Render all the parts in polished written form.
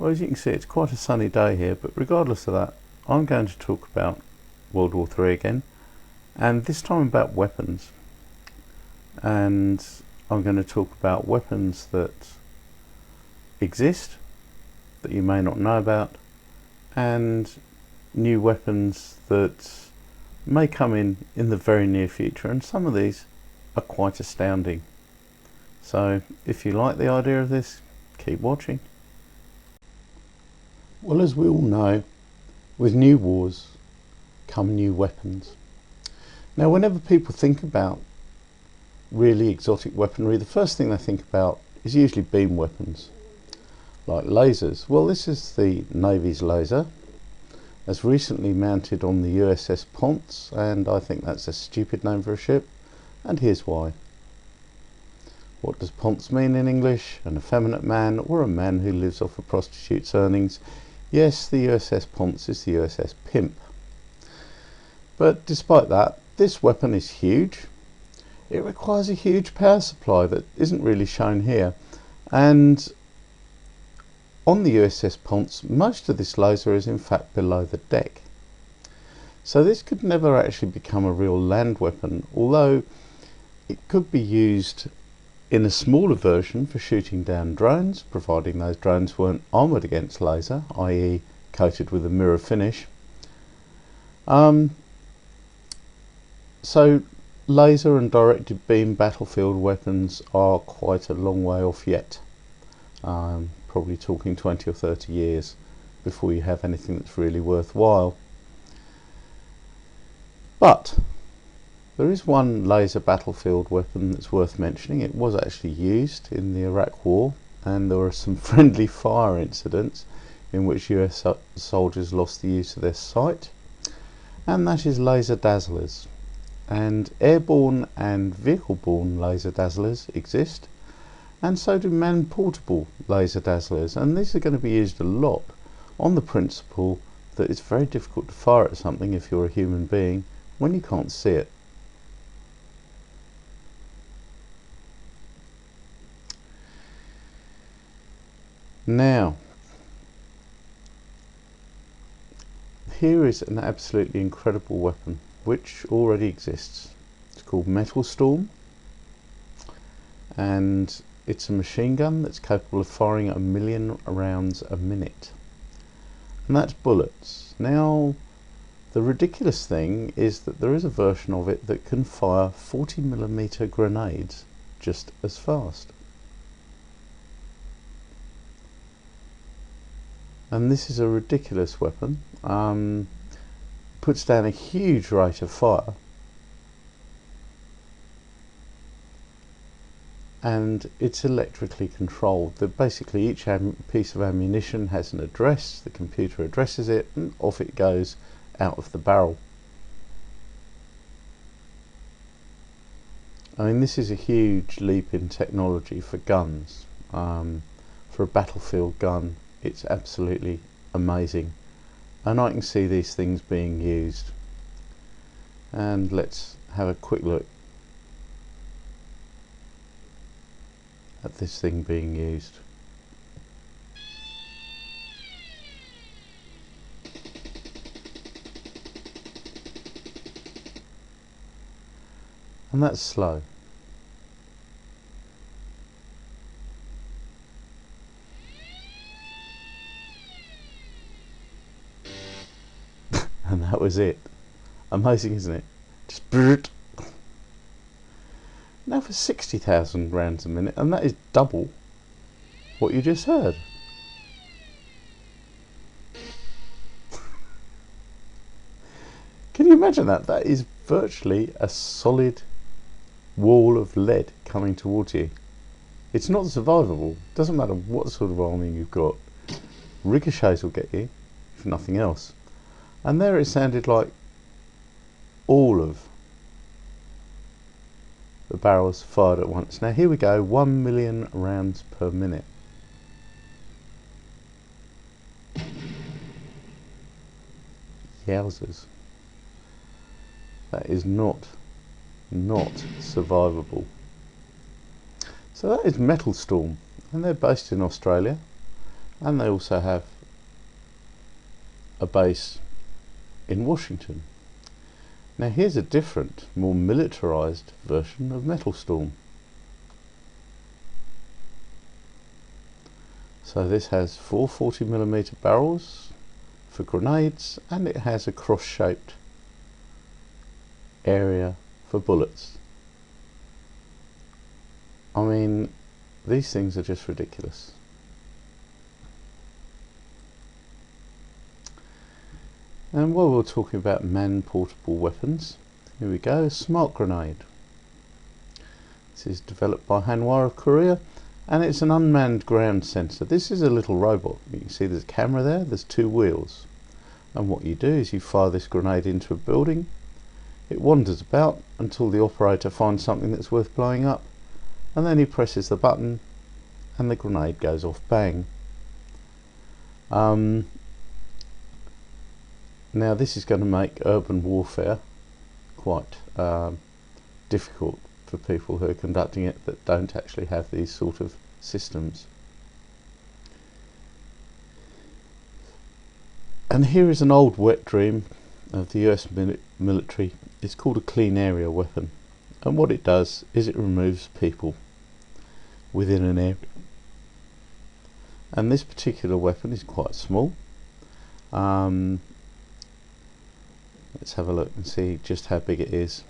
Well, as you can see, it's quite a sunny day here, but regardless of that, I'm going to talk about World War III again, and this time about weapons. And I'm going to talk about weapons that exist, that you may not know about, and new weapons that may come in the very near future, and some of these are quite astounding. So if you like the idea of this, keep watching. Well, as we all know, with new wars come new weapons. Now, whenever people think about really exotic weaponry, the first thing they think about is usually beam weapons, like lasers. Well, this is the Navy's laser, as recently mounted on the USS Ponce, and I think that's a stupid name for a ship, and here's why. What does Ponce mean in English? An effeminate man, or a man who lives off a prostitute's earnings. Yes, the USS Ponce is the USS Pimp. But despite that, this weapon is huge. It requires a huge power supply that isn't really shown here. And on the USS Ponce, most of this laser is in fact below the deck. So this could never actually become a real land weapon, although it could be used in a smaller version for shooting down drones, providing those drones weren't armoured against laser, i.e. coated with a mirror finish. So laser and directed beam battlefield weapons are quite a long way off yet. Probably talking 20 or 30 years before you have anything that's really worthwhile. But there is one laser battlefield weapon that's worth mentioning. It was actually used in the Iraq War, and there were some friendly fire incidents in which US soldiers lost the use of their sight, and that is laser dazzlers. And airborne and vehicle-borne laser dazzlers exist, and so do man-portable laser dazzlers, and these are going to be used a lot on the principle that it's very difficult to fire at something if you're a human being when you can't see it. Now, here is an absolutely incredible weapon which already exists. It's called Metal Storm, and it's a machine gun that's capable of firing 1 million rounds a minute, and that's bullets. Now, the ridiculous thing is that there is a version of it that can fire 40mm grenades just as fast. And this is a ridiculous weapon. Puts down a huge rate of fire, and it's electrically controlled. Basically each piece of ammunition has an address, the computer addresses it, and off it goes out of the barrel. I mean, this is a huge leap in technology for guns. For a battlefield gun, it's absolutely amazing, and I can see these things being used. And let's have a quick look at this thing being used. And that's slow. And that was it. Amazing, isn't it? Just brrrt. Now for 60,000 rounds a minute, and that is double what you just heard. Can you imagine that? That is virtually a solid wall of lead coming towards you. It's not survivable. Doesn't matter what sort of armor you've got. Ricochets will get you, if nothing else. And there it sounded like all of the barrels fired at once. Now here we go, 1 million rounds per minute. Yowzers. That is not survivable. So that is Metal Storm, and they're based in Australia, and they also have a base in Washington. Now here's a different, more militarized version of Metal Storm. So this has 4 40mm barrels for grenades, and it has a cross-shaped area for bullets. I mean, these things are just ridiculous. And while we're talking about man-portable weapons, here we go, a smart grenade. This is developed by Hanwha of Korea, and it's an unmanned ground sensor. This is a little robot. You can see there's a camera there, there's 2 wheels. And what you do is you fire this grenade into a building. It wanders about until the operator finds something that's worth blowing up, and then he presses the button and the grenade goes off, bang. Now this is going to make urban warfare quite difficult for people who are conducting it that don't actually have these sort of systems. And here is an old wet dream of the US military. It's called a clean area weapon, and what it does is it removes people within an area. And this particular weapon is quite small. Let's have a look and see just how big it is.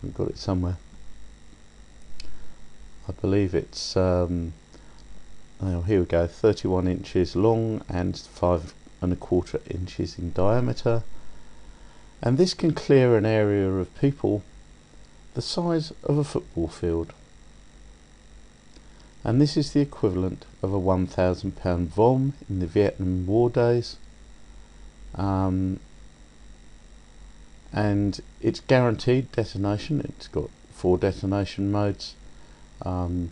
We've got it somewhere. I believe it's oh, here we go, 31 inches long and 5¼ inches in diameter, and this can clear an area of people the size of a football field, and this is the equivalent of a 1,000-pound bomb in the Vietnam War days. And it's guaranteed detonation. It's got 4 detonation modes. The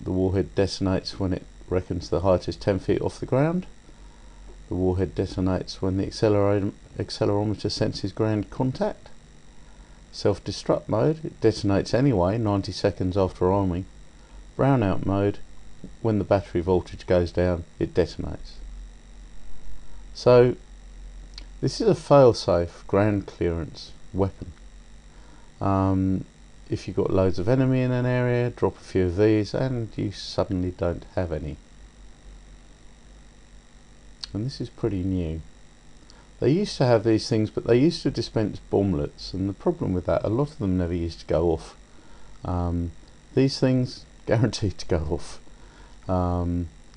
warhead detonates when it reckons the height is 10 feet off the ground. The warhead detonates when the accelerometer senses ground contact. Self-destruct mode, it detonates anyway 90 seconds after arming. Brownout mode, when the battery voltage goes down, it detonates. So this is a fail-safe ground clearance weapon. If you've got loads of enemy in an area, drop a few of these and you suddenly don't have any. And this is pretty new. They used to have these things, but they used to dispense bomblets, and the problem with that, a lot of them never used to go off. These things, guaranteed to go off.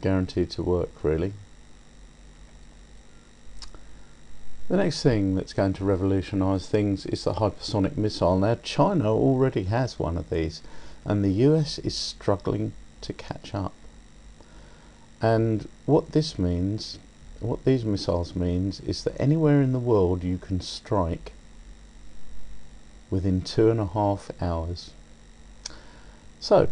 Guaranteed to work, really. The next thing that's going to revolutionise things is the hypersonic missile. Now China already has one of these, and the US is struggling to catch up. And what this means, what these missiles means, is that anywhere in the world you can strike within 2.5 hours. So,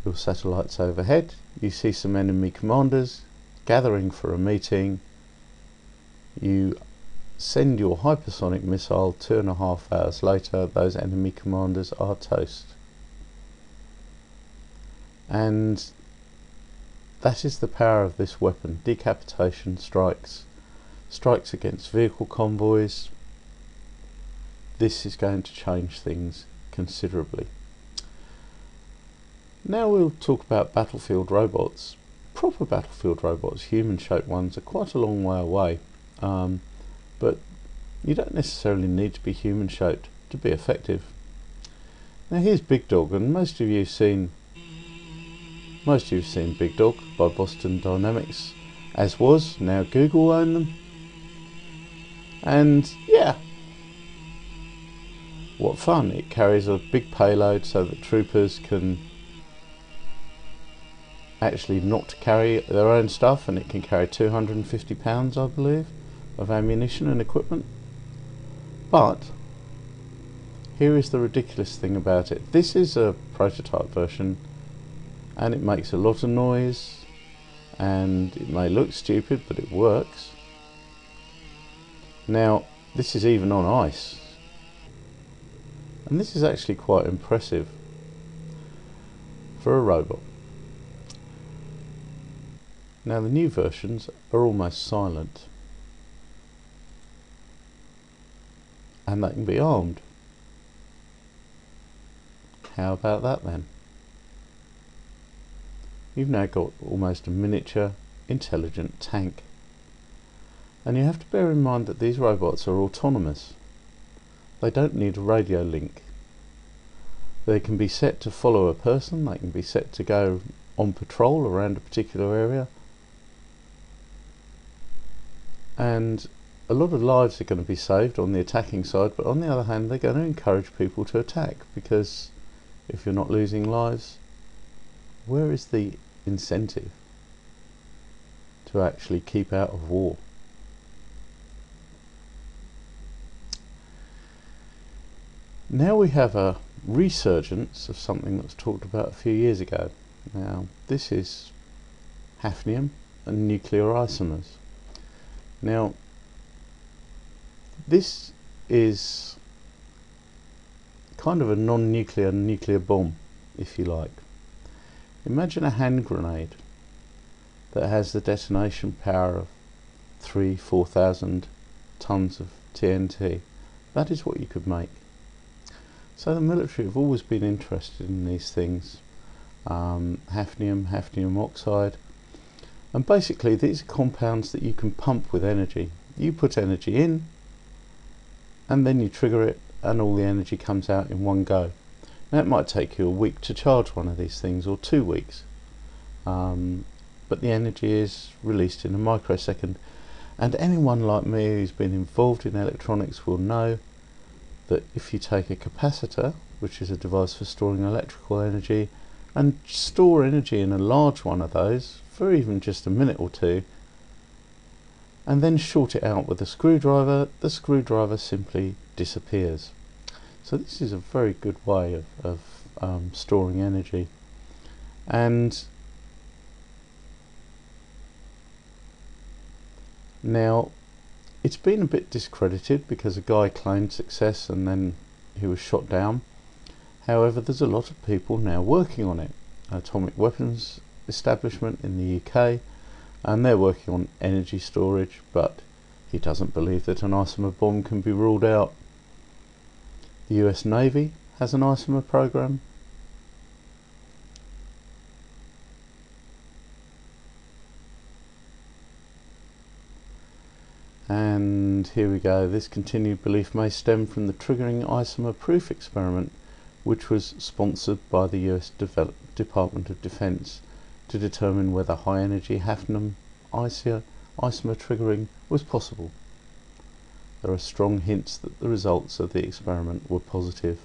your satellites overhead, you see some enemy commanders gathering for a meeting. You send your hypersonic missile, 2.5 hours later, those enemy commanders are toast. And that is the power of this weapon. Decapitation strikes, strikes against vehicle convoys. This is going to change things considerably. Now we'll talk about battlefield robots. Proper battlefield robots, human-shaped ones, are quite a long way away. But you don't necessarily need to be human-shaped to be effective. Now here's Big Dog, and most of you have seen Big Dog by Boston Dynamics, as was, now Google own them. And yeah, what fun. It carries a big payload so that troopers can actually not carry their own stuff, and it can carry 250 pounds, I believe, of ammunition and equipment. But here is the ridiculous thing about it. This is a prototype version, and it makes a lot of noise, and it may look stupid, but it works. Now this is even on ice, and this is actually quite impressive for a robot. Now the new versions are almost silent, and they can be armed. How about that then? You've now got almost a miniature intelligent tank. And you have to bear in mind that these robots are autonomous. They don't need a radio link. They can be set to follow a person, they can be set to go on patrol around a particular area. And a lot of lives are going to be saved on the attacking side, but on the other hand they're going to encourage people to attack, because if you're not losing lives, where is the incentive to actually keep out of war? Now we have a resurgence of something that was talked about a few years ago. Now this is hafnium and nuclear isomers. Now this is kind of a non-nuclear nuclear bomb, if you like. Imagine a hand grenade that has the detonation power of 3,000–4,000 tons of TNT. That is what you could make. So the military have always been interested in these things, hafnium, hafnium oxide, and basically these are compounds that you can pump with energy. You put energy in and then you trigger it and all the energy comes out in one go. Now it might take you a week to charge one of these things, or 2 weeks, but the energy is released in a microsecond. And anyone like me who's been involved in electronics will know that if you take a capacitor, which is a device for storing electrical energy, and store energy in a large one of those for even just a minute or two, and then short it out with a screwdriver, the screwdriver simply disappears. So this is a very good way of storing energy. And now it's been a bit discredited because a guy claimed success and then he was shot down. However, there's a lot of people now working on it. Atomic Weapons Establishment in the UK, and they're working on energy storage, but he doesn't believe that an isomer bomb can be ruled out. The US Navy has an isomer program. And here we go. This continued belief may stem from the triggering isomer proof experiment, which was sponsored by the US Department of Defense to determine whether high energy hafnium isomer triggering was possible. There are strong hints that the results of the experiment were positive,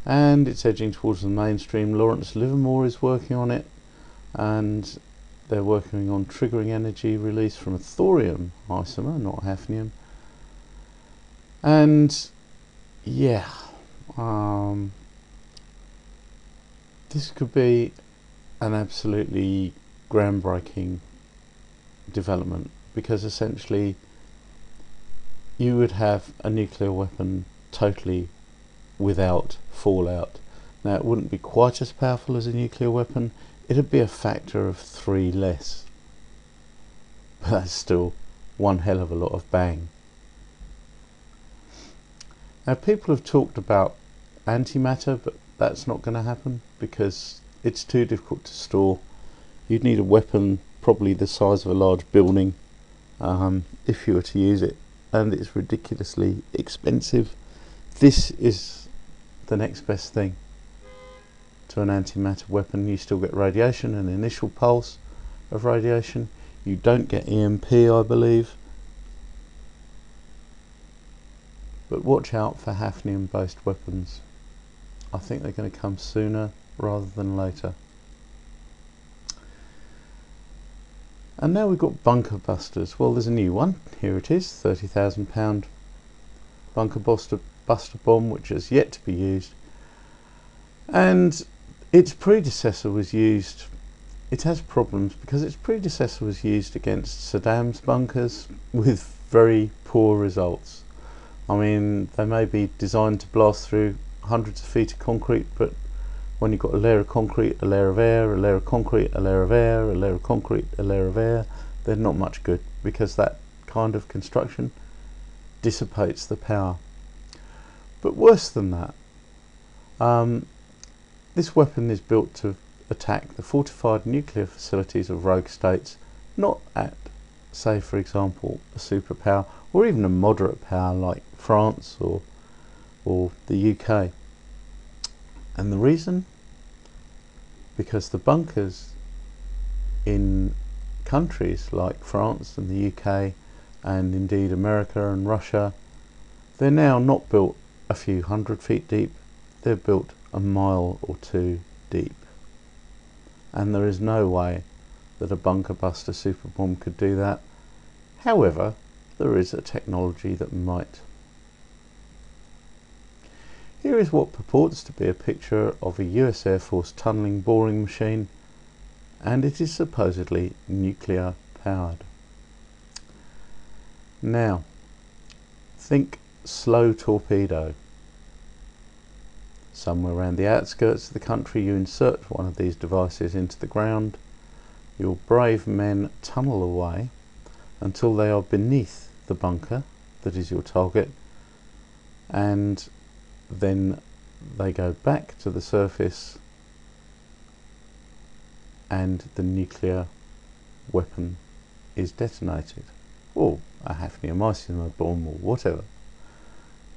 and it's edging towards the mainstream. Lawrence Livermore is working on it, and they're working on triggering energy release from a thorium isomer, not hafnium. And yeah, this could be an absolutely groundbreaking development, because essentially you would have a nuclear weapon totally without fallout. Now it wouldn't be quite as powerful as a nuclear weapon, it'd be a factor of 3 less, but that's still one hell of a lot of bang. Now people have talked about antimatter, but that's not going to happen because it's too difficult to store. You'd need a weapon probably the size of a large building if you were to use it, and it's ridiculously expensive. This is the next best thing to an antimatter weapon. You still get radiation, an initial pulse of radiation. You don't get EMP, I believe, but watch out for hafnium based weapons. I think they're going to come sooner rather than later. And now we've got bunker busters. Well, there's a new one. Here it is, £30,000 bunker buster bomb, which has yet to be used. And its predecessor was used, it has problems because its predecessor was used against Saddam's bunkers with very poor results. I mean, they may be designed to blast through hundreds of feet of concrete, but when you've got a layer of concrete, a layer of air, a layer of concrete, a layer of air, a layer of concrete, a layer of air, they're not much good, because that kind of construction dissipates the power. But worse than that, this weapon is built to attack the fortified nuclear facilities of rogue states, not at, say for example, a superpower or even a moderate power like France or the UK. And the reason? Because the bunkers in countries like France and the UK, and indeed America and Russia, they're now not built a few 100 feet deep, they're built a mile or two deep. And there is no way that a bunker buster super bomb could do that. However, there is a technology that might. Here is what purports to be a picture of a US Air Force tunnelling boring machine, and it is supposedly nuclear powered. Now, think slow torpedo. Somewhere around the outskirts of the country you insert one of these devices into the ground. Your brave men tunnel away until they are beneath the bunker that is your target, and then they go back to the surface and the nuclear weapon is detonated, or a Hafnium isomer bomb or whatever.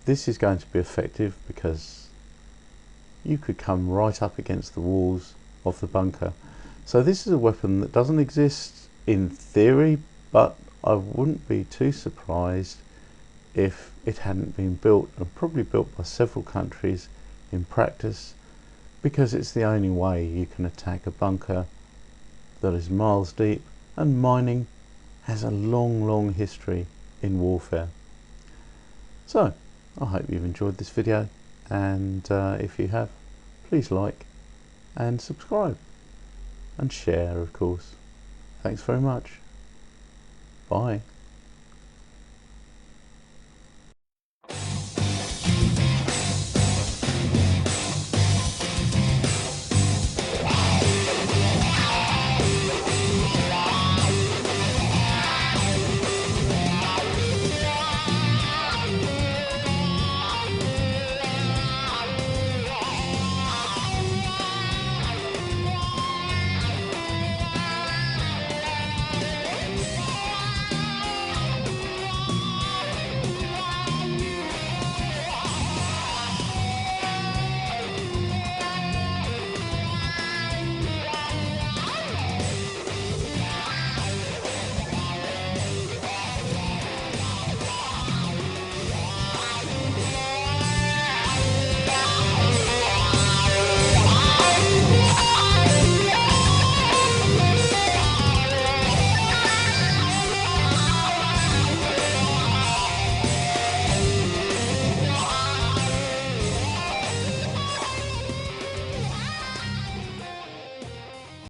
This is going to be effective because you could come right up against the walls of the bunker. So this is a weapon that doesn't exist in theory, but I wouldn't be too surprised if it hadn't been built, and probably built by several countries in practice, because it's the only way you can attack a bunker that is miles deep, and mining has a long history in warfare. So I hope you've enjoyed this video, and if you have, please like and subscribe and share, of course. Thanks very much. Bye.